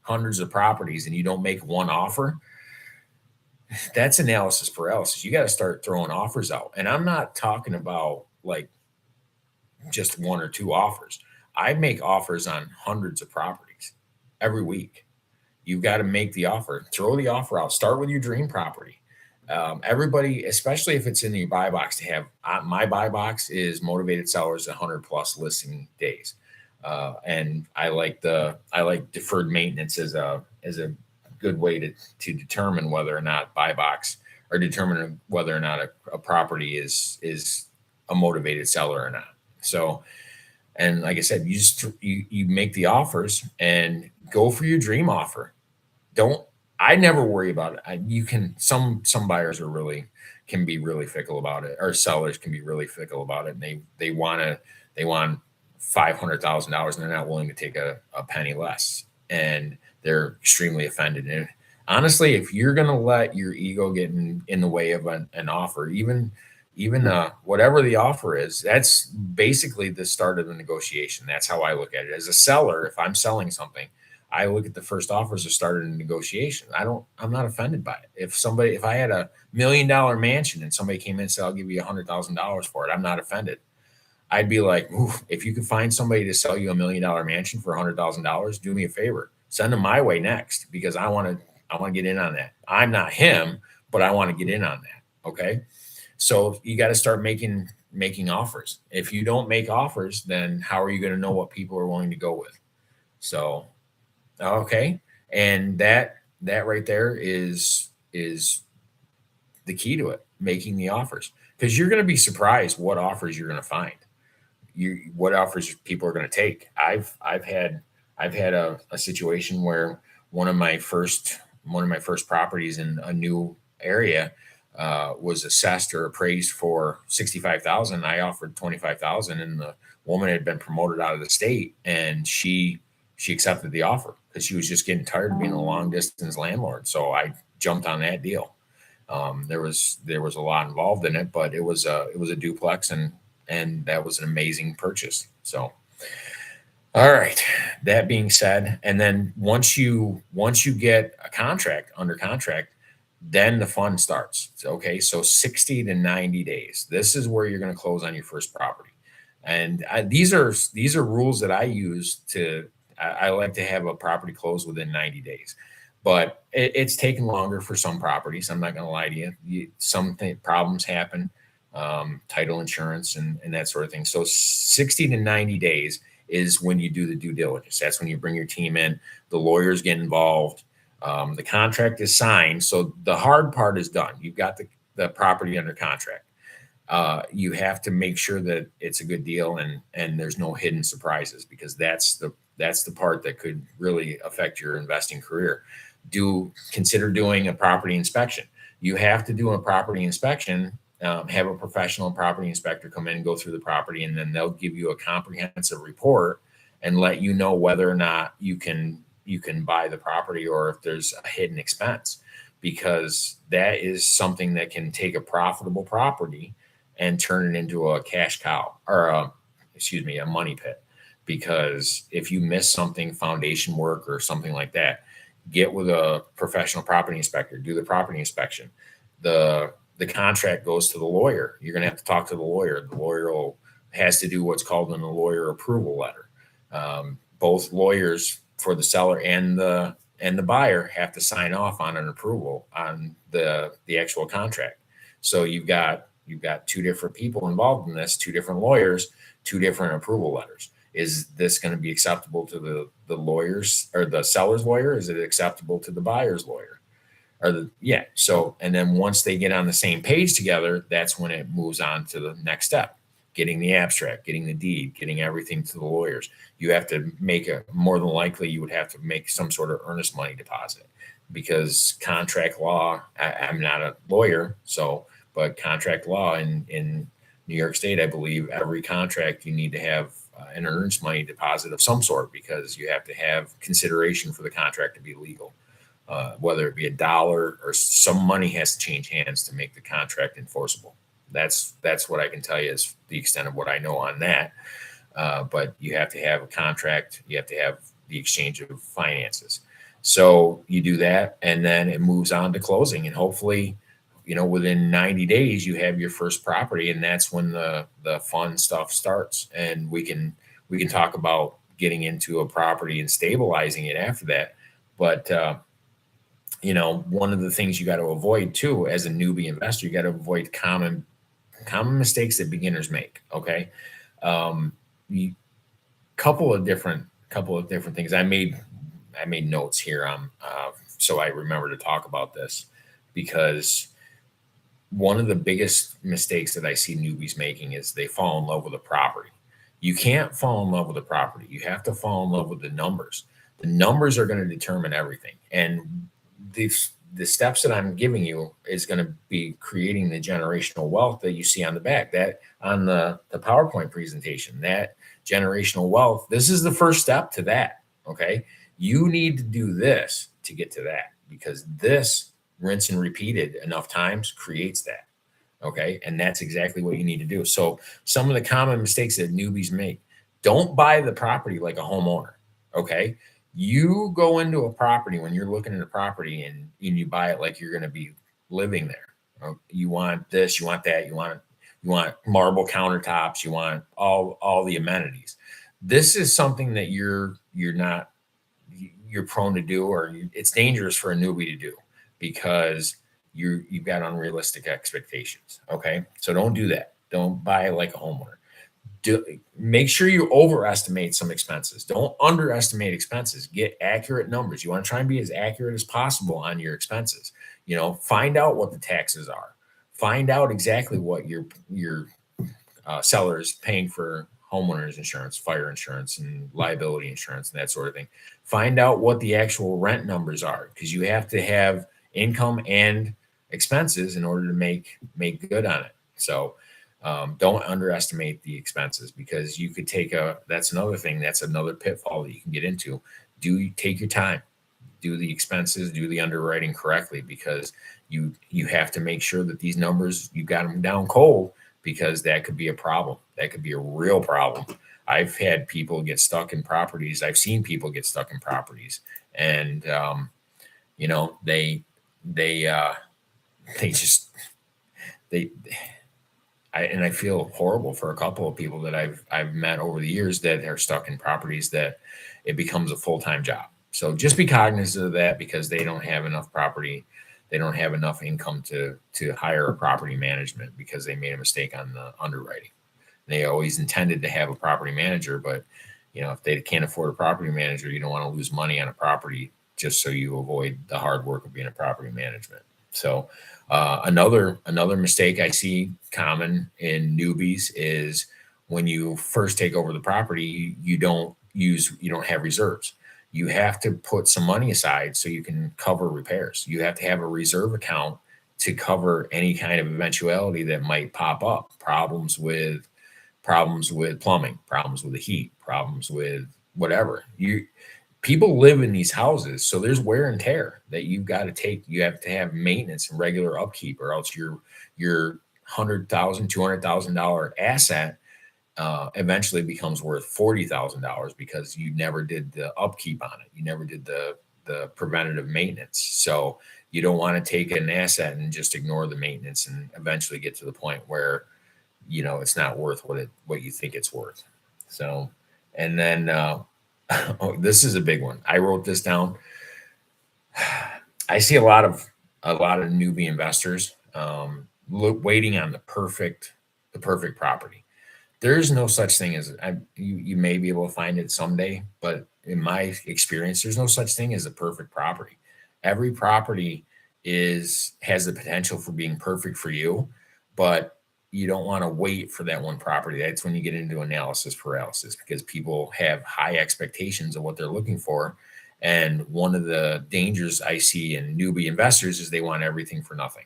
hundreds of properties and you don't make one offer, that's analysis paralysis. You got to start throwing offers out. And I'm not talking about like just 1 or 2 offers. I make offers on hundreds of properties every week. You've got to make the offer, throw the offer out, start with your dream property. Everybody, especially if it's in your buy box, to have my buy box is motivated sellers 100+ listing days. And I like deferred maintenance as a good way to determine whether or not buy box, or determine whether or not a property is a motivated seller or not. So, and like I said, you make the offers and go for your dream offer. I never worry about it. Some buyers can be really fickle about it, or sellers can be really fickle about it. And they want $500,000 and they're not willing to take a penny less. And they're extremely offended. And honestly, if you're going to let your ego get in the way of an offer, even even whatever the offer is, that's basically the start of the negotiation. That's how I look at it. As a seller, if I'm selling something, I look at the first offer as a start of the negotiation. I'm not offended by it. If I had $1 million mansion and somebody came in and said, I'll give you $100,000 for it, I'm not offended. I'd be like, oof, if you could find somebody to sell you $1 million mansion for $100,000, do me a favor, send them my way next, because I want to get in on that. I'm not him, but I want to get in on that. Okay. So you got to start making offers. If you don't make offers, then how are you going to know what people are willing to go with? So, okay. And that right there is the key to it, making the offers, because you're going to be surprised what offers you're going to find. What offers people are going to take. I've had a situation where one of my first properties in a new area was assessed or appraised for 65,000. I offered 25,000, and the woman had been promoted out of the state, and she accepted the offer because she was just getting tired of being a long distance landlord. So I jumped on that deal. There was a lot involved in it, but it was a duplex, and that was an amazing purchase. So, all right. That being said, and then once you get a contract, under contract, then the fun starts. Okay, so 60 to 90 days. This is where you're going to close on your first property, and these are rules that I use to. I like to have a property closed within 90 days. But it's taken longer for some properties. I'm not going to lie to you. Some problems happen, title insurance and that sort of thing. So 60 to 90 days is when you do the due diligence. That's when you bring your team in. The lawyers get involved. The contract is signed. So the hard part is done. You've got the property under contract. You have to make sure that it's a good deal and there's no hidden surprises, because that's the part that could really affect your investing career. Consider doing a property inspection. You have to do a property inspection, have a professional property inspector come in and go through the property, and then they'll give you a comprehensive report and let you know whether or not you can buy the property or if there's a hidden expense, because that is something that can take a profitable property and turn it into a cash cow, or a money pit. Because if you miss something, foundation work or something like that, get with a professional property inspector, do the property inspection. The contract goes to the lawyer. You're going to have to talk to the lawyer. The lawyer has to do what's called a lawyer approval letter. Both lawyers for the seller and the buyer have to sign off on an approval on the actual contract. So you've got two different people involved in this, two different lawyers, two different approval letters. Is this going to be acceptable to the lawyers or the seller's lawyer? Is it acceptable to the buyer's lawyer? So, and then once they get on the same page together, that's when it moves on to the next step, getting the abstract, getting the deed, getting everything to the lawyers. You have to more than likely, you would have to make some sort of earnest money deposit, because contract law, I'm not a lawyer, but contract law in New York State, I believe every contract you need to have an earnest money deposit of some sort, because you have to have consideration for the contract to be legal, whether it be $1 or some money has to change hands to make the contract enforceable. That's what I can tell you is the extent of what I know on that. But you have to have a contract. You have to have the exchange of finances. So you do that, and then it moves on to closing, and hopefully, within 90 days, you have your first property, and that's when the fun stuff starts. And we can talk about getting into a property and stabilizing it after that. But, one of the things you got to avoid too, as a newbie investor, you got to avoid common mistakes that beginners make. Okay. Couple of different things. I made notes here so I remember to talk about this, because one of the biggest mistakes that I see newbies making is they fall in love with a property. You can't fall in love with a property. You have to fall in love with the numbers. The numbers are going to determine everything. And the steps that I'm giving you is going to be creating the generational wealth that you see on the back, that on the PowerPoint presentation, that generational wealth. This is the first step to that. Okay. You need to do this to get to that, because this rinse and repeated enough times creates that. Okay. And that's exactly what you need to do. So some of the common mistakes that newbies make: don't buy the property like a homeowner. Okay. You go into a property when you're looking at a property, and you buy it like you're going to be living there. You want this, you want that, you want marble countertops, you want all the amenities. This is something that you're not you're prone to do, or it's dangerous for a newbie to do, because you've got unrealistic expectations. Okay, so don't do that. Don't buy like a homeowner. Make sure you overestimate some expenses. Don't underestimate expenses. Get accurate numbers. You want to try and be as accurate as possible on your expenses. Find out what the taxes are. Find out exactly what your seller is paying for homeowners insurance, fire insurance, and liability insurance, and that sort of thing. Find out what the actual rent numbers are, because you have to have income and expenses in order to make good on it. So don't underestimate the expenses, because you could that's another thing. That's another pitfall that you can get into. Take your time, do the expenses, do the underwriting correctly, because you have to make sure that these numbers, you got them down cold, because that could be a problem. That could be a real problem. I've had people get stuck in properties. I've seen people get stuck in properties, and they just they I feel horrible for a couple of people that I've met over the years that are stuck in properties that it becomes a full-time job. So just be cognizant of that, because they don't have enough property. They don't have enough income to hire a property management, because they made a mistake on the underwriting. They always intended to have a property manager, but if they can't afford a property manager, you don't want to lose money on a property just so you avoid the hard work of being a property management. So another mistake I see common in newbies is, when you first take over the property, you don't have reserves. You have to put some money aside so you can cover repairs. You have to have a reserve account to cover any kind of eventuality that might pop up. Problems with plumbing, problems with the heat, problems with whatever. People live in these houses, so there's wear and tear that you've got to take. You have to have maintenance and regular upkeep, or else your $100,000, $200,000 asset eventually becomes worth $40,000, because you never did the upkeep on it. You never did the preventative maintenance. So you don't want to take an asset and just ignore the maintenance, and eventually get to the point where it's not worth what you think it's worth. So, and then this is a big one. I wrote this down. I see a lot of newbie investors waiting on the perfect property. There's no such thing as you may be able to find it someday, but in my experience, there's no such thing as a perfect property. Every property has the potential for being perfect for you, but you don't want to wait for that one property. That's when you get into analysis paralysis, because people have high expectations of what they're looking for. And one of the dangers I see in newbie investors is they want everything for nothing.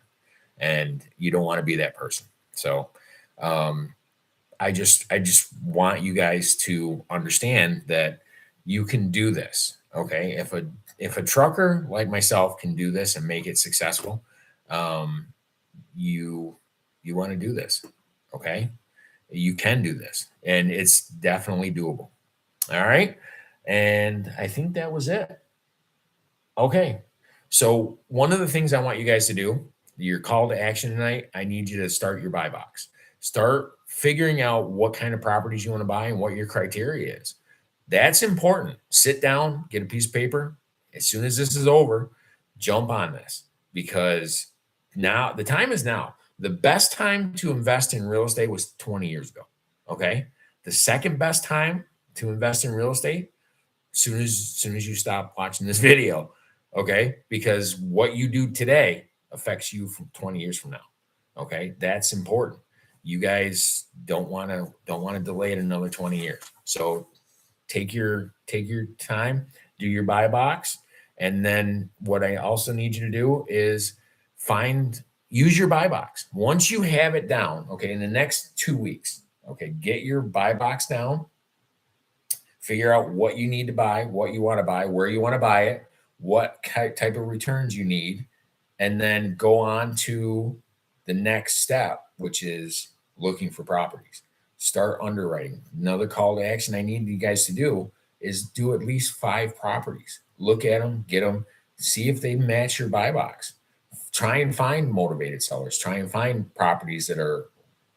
And you don't want to be that person. So I just want you guys to understand that you can do this. Okay. If a trucker like myself can do this and make it successful, you want to do this. Okay. You can do this, and it's definitely doable. All right. And I think that was it. Okay. So one of the things I want you guys to do, your call to action tonight, I need you to start your buy box. Start figuring out what kind of properties you want to buy and what your criteria is. That's important. Sit down, get a piece of paper. As soon as this is over, jump on this, because now the time is now. The best time to invest in real estate was 20 years ago. Okay. The second best time to invest in real estate, soon as you stop watching this video. Okay. Because what you do today affects you from 20 years from now. Okay. That's important. You guys don't want to delay it another 20 years. So take your time, do your buy box. And then what I also need you to do is use your buy box. Once you have it down, okay, in the next 2 weeks, okay, get your buy box down, figure out what you need to buy, what you want to buy, where you want to buy it, what type of returns you need, and then go on to the next step, which is looking for properties. Start underwriting. Another call to action I need you guys to do is do at least 5 properties. Look at them, get them, see if they match your buy box. Try and find motivated sellers. Try and find properties that are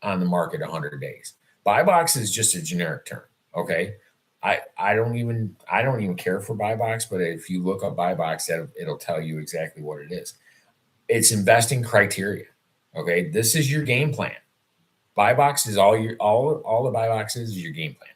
on the market 100 days. Buy box is just a generic term. Okay. I don't even care for buy box, but if you look up buy box, it'll tell you exactly what it is. It's investing criteria. Okay. This is your game plan. Buy box is all the buy box is your game plan.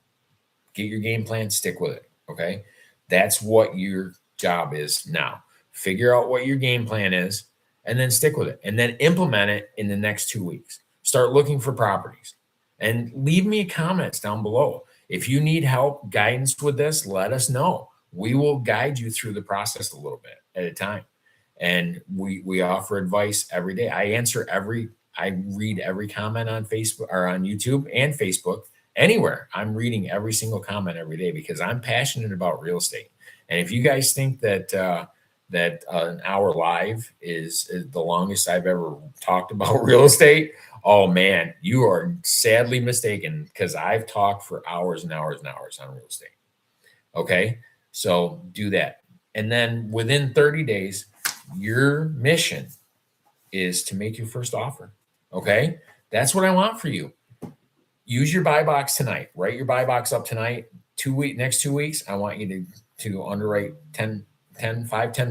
Get your game plan, stick with it. Okay. That's what your job is now. Figure out what your game plan is and then stick with it and then implement it in the next 2 weeks. Start looking for properties and leave me comments down below. If you need help, guidance with this, let us know. We will guide you through the process a little bit at a time. And we offer advice every day. I read every comment on Facebook or on YouTube and Facebook, anywhere. I'm reading every single comment every day because I'm passionate about real estate. And if you guys think that an hour live is the longest I've ever talked about real estate, oh man, you are sadly mistaken because I've talked for hours and hours and hours on real estate. Okay, so do that. And then within 30 days, your mission is to make your first offer. Okay, that's what I want for you. Use your buy box tonight. Write your buy box up tonight. Next 2 weeks, I want you to underwrite 10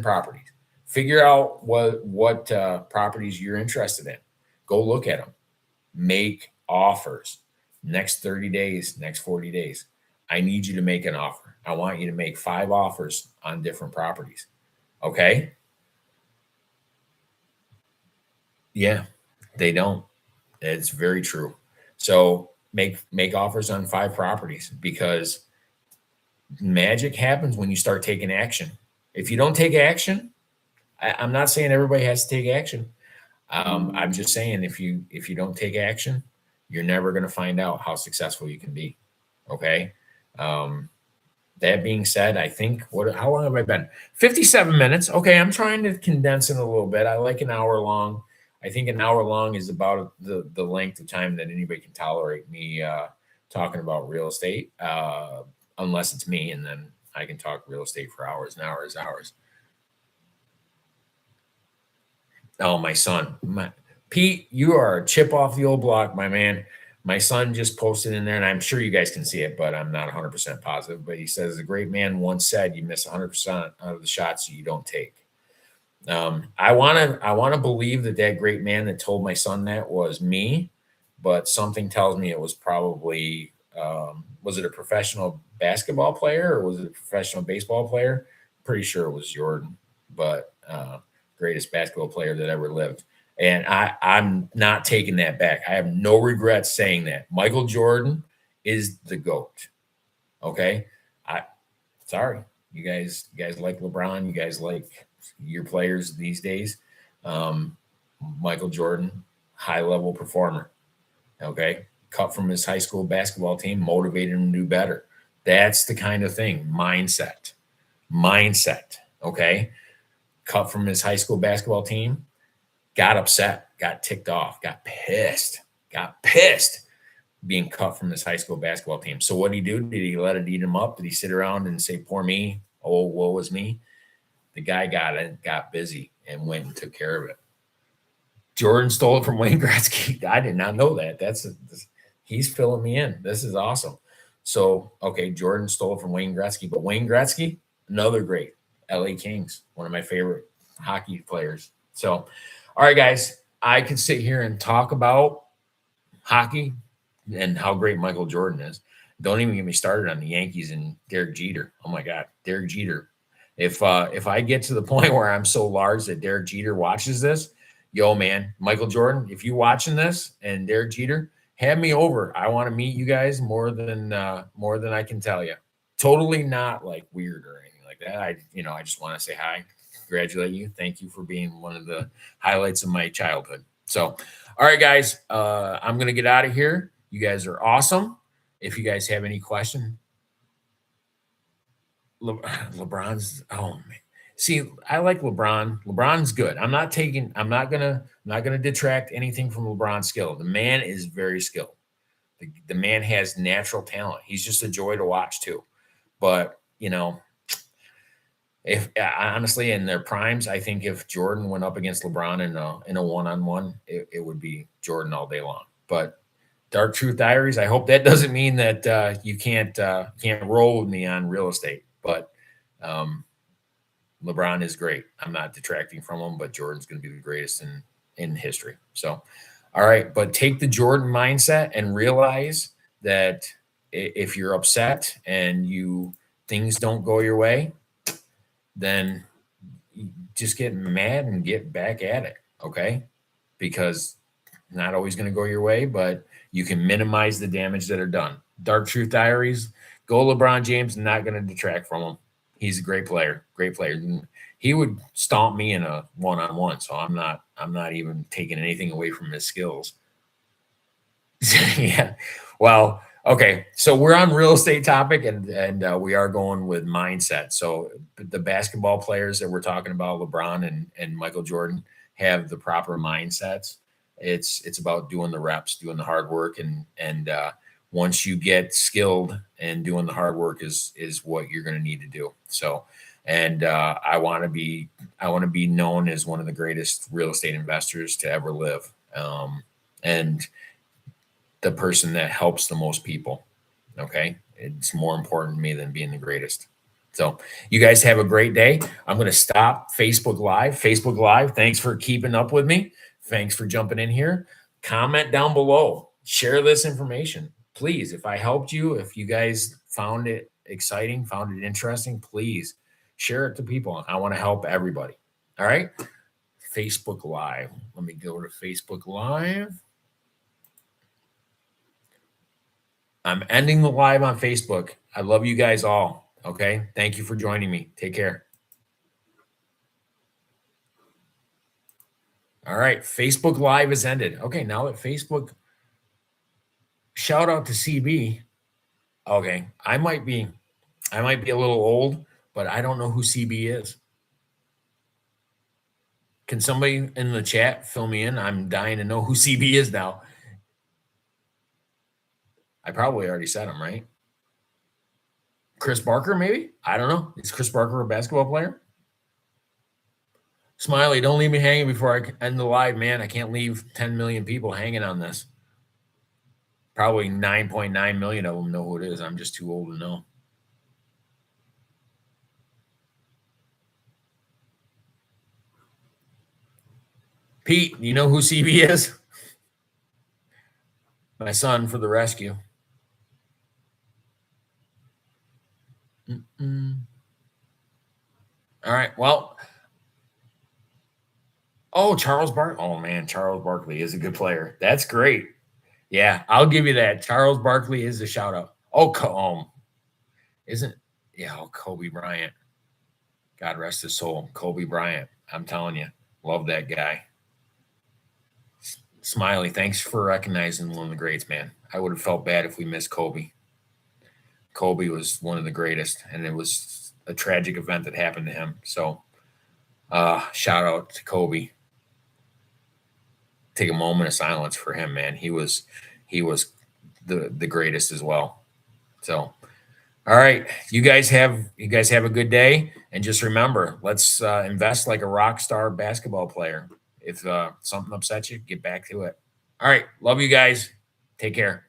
properties. Figure out what properties you're interested in. Go look at them. Make offers. Next 30 days, next 40 days, I need you to make an offer. I want you to make 5 offers on different properties. Okay? Yeah, they don't. It's very true. So make offers on 5 properties because magic happens when you start taking action. If you don't take action, I'm not saying everybody has to take action. I'm just saying if you don't take action, you're never going to find out how successful you can be. Okay. That being said, I think how long have I been? 57 minutes. Okay. I'm trying to condense it a little bit. I like an hour long. I think an hour long is about the length of time that anybody can tolerate me talking about real estate, unless it's me, and then I can talk real estate for hours and hours and hours. Oh, my son, Pete, you are a chip off the old block, my man. My son just posted in there, and I'm sure you guys can see it, but I'm not 100% positive. But he says, the great man once said, you miss 100% of the shots you don't take. I want to believe that great man that told my son that was me, but something tells me it was probably, was it a professional basketball player or was it a professional baseball player? Pretty sure it was Jordan, but greatest basketball player that ever lived. And I'm not taking that back. I have no regrets saying that. Michael Jordan is the GOAT. Okay. Sorry. You guys like LeBron. You guys like your players these days. Michael Jordan, high level performer. Okay. Cut from his high school basketball team, motivated him to do better. That's the kind of thing. Mindset. Okay. Cut from his high school basketball team, got upset, got ticked off, got pissed being cut from his high school basketball team. So what did he do? Did he let it eat him up? Did he sit around and say, poor me? Oh, woe was me? The guy got busy and went and took care of it. Jordan stole it from Wayne Gretzky. I did not know that. He's filling me in. This is awesome. So, okay, Jordan stole it from Wayne Gretzky, but Wayne Gretzky, another great. LA Kings, one of my favorite hockey players. So, all right, guys, I could sit here and talk about hockey and how great Michael Jordan is. Don't even get me started on the Yankees and Derek Jeter. Oh my God, Derek Jeter. If I get to the point where I'm so large that Derek Jeter watches this, yo, man, Michael Jordan, if you're watching this and Derek Jeter, have me over. I want to meet you guys more than I can tell you. Totally not like weird or anything like that. I just want to say hi, congratulate you. Thank you for being one of the highlights of my childhood. So, all right, guys, I'm going to get out of here. You guys are awesome. If you guys have any question, LeBron's, oh man, See, I like LeBron. LeBron's good. I'm not gonna detract anything from LeBron's skill. The man is very skilled. The man has natural talent. He's just a joy to watch too. But if honestly in their primes, I think if Jordan went up against LeBron in a one-on-one, it would be Jordan all day long. But Dark Truth Diaries, I hope that doesn't mean that you can't roll with me on real estate. But um, LeBron is great. I'm not detracting from him, but Jordan's going to be the greatest in history. So, all right, but take the Jordan mindset and realize that if you're upset and things don't go your way, then just get mad and get back at it, okay? Because not always going to go your way, but you can minimize the damage that are done. Dark Truth Diaries, go LeBron James, not going to detract from him. He's a great player, great player. He would stomp me in a one-on-one, so I'm not even taking anything away from his skills. Yeah. Well, okay. So we're on real estate topic and we are going with mindset. So the basketball players that we're talking about, LeBron and Michael Jordan, have the proper mindsets. It's about doing the reps, doing the hard work, and once you get skilled and doing the hard work is what you're going to need to do. So, and I want to be known as one of the greatest real estate investors to ever live, and the person that helps the most people. Okay, it's more important to me than being the greatest. So you guys have a great day. I'm going to stop Facebook Live. Facebook Live, thanks for keeping up with me. Thanks for jumping in here. Comment down below. Share this information. Please, if I helped you, if you guys found it exciting, found it interesting, please share it to people. I want to help everybody. All right? Facebook Live. Let me go to Facebook Live. I'm ending the live on Facebook. I love you guys all. Okay. Thank you for joining me. Take care. All right. Facebook Live is ended. Okay. Now that Facebook, shout out to CB. Okay. I might be a little old, but I don't know who CB is. Can somebody in the chat fill me in? I'm dying to know who CB is now. I probably already said him, right? Chris Barker, maybe? I don't know. Is Chris Barker a basketball player? Smiley, don't leave me hanging before I end the live, man. I can't leave 10 million people hanging on this. Probably 9.9 million of them know who it is. I'm just too old to know. Pete, you know who CB is? My son for the rescue. All right. Well, Charles Barkley. Oh, man, Charles Barkley is a good player. That's great. Yeah, I'll give you that. Charles Barkley is a shout out. Kobe Bryant. God rest his soul. Kobe Bryant. I'm telling you, love that guy. Smiley, thanks for recognizing one of the greats, man. I would have felt bad if we missed Kobe. Kobe was one of the greatest, and it was a tragic event that happened to him. So, shout out to Kobe. Take a moment of silence for him, man. He was the greatest as well. So, all right, you guys have a good day, and just remember, let's invest like a rock star basketball player. If something upsets you, get back to it. All right, love you guys. Take care.